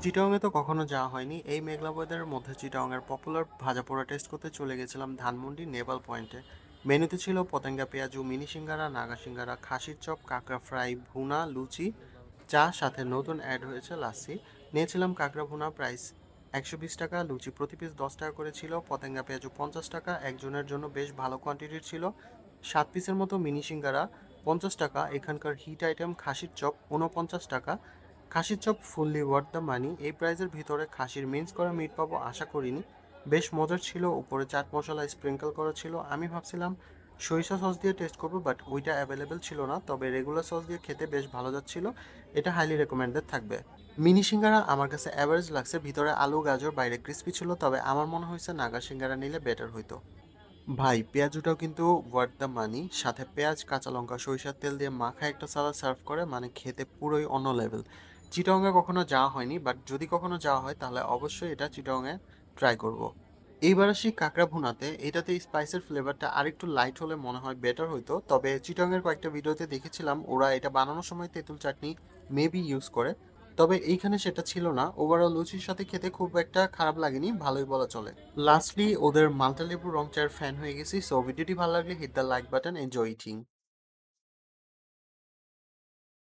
চিটাগংয়ে তো কখনো যাওয়া হয়নি। এই মেঘলা ওয়েদারের মধ্যে চিটাগংয়ের পপুলার ভাজা পোড়া টেস্ট করতে চলে গেছিলাম ধানমন্ডি নেভাল পয়েন্টে। মেনুতে ছিল পতেঙ্গা পেঁয়াজু, মিনি সিঙ্গারা, নাগা সিঙ্গারা, খাসির চপ, কাঁকড়া ফ্রাই, ভুনা, লুচি, চা, সাথে নতুন অ্যাড হয়েছে লাচ্ছি। নিয়েছিলাম কাঁকড়া ভুনা, প্রাইস 120 টাকা। লুচি প্রতি পিস 10 টাকা করে ছিল। পতেঙ্গা পেঁয়াজু 50 টাকা, একজনের জন্য বেশ ভালো কোয়ান্টিটির ছিল। 7 পিসের মতো মিনি সিঙ্গারা 50 টাকা। এখানকার হিট আইটেম খাসির চপ 49 টাকা। খাসির chop fully worth the money. এই প্রাইজের ভিতরে খাসির মিন্স করা মিট পাবো আশা করিনি। বেশ মজার ছিল, উপরে চাট মশলা স্প্রিঙ্কল করা ছিল। আমি ভাবছিলাম সরিষা সস দিয়ে টেস্ট করবো, বাট ওইটা অ্যাভেলেবেল ছিল না, তবে রেগুলার সস দিয়ে খেতে বেশ ভালো যাচ্ছিল। এটা হাইলি রেকমেন্ডেড থাকবে। মিনি সিঙ্গারা আমার কাছে অ্যাভারেজ লাগছে, ভিতরে আলু গাজর বাইরে ক্রিস্পি ছিল, তবে আমার মনে হয়েছে নাগা সিঙ্গারা নিলে বেটার হইতো। ভাই পেঁয়াজুটাও কিন্তু ওয়ার্থ দ্য মানি। সাথে পেঁয়াজ, কাঁচা লঙ্কা, সরিষার তেল দিয়ে মাখা একটা সালাদ সার্ভ করে, মানে খেতে পুরোই অন্য লেভেল। চিটাগংয়ে কখনো যাওয়া হয়নি, বাট যদি কখনো যাওয়া হয় তাহলে অবশ্যই এটা চিটাগংয়ে ট্রাই করব। এইবার আসি কাঁকড়া ভুনাতে। এটাতে স্পাইসের ফ্লেভারটা আরেকটু লাইট হলে মনে হয় বেটার হইতো, তবে চিটাগংয়ের কয়েকটা ভিডিওতে দেখেছিলাম ওরা এটা বানানোর সময় তেঁতুল চাটনি মেবি ইউজ করে, তবে এইখানে সেটা ছিল না। ওভারঅল লুচির সাথে খেতে খুব একটা খারাপ লাগেনি, ভালোই বলা চলে। লাস্টলি ওদের মাল্টা লেবু রং চায়ের ফ্যান হয়ে গেছি। সো ভিডিওটি ভালো লাগলে hit the like button, enjoy eating.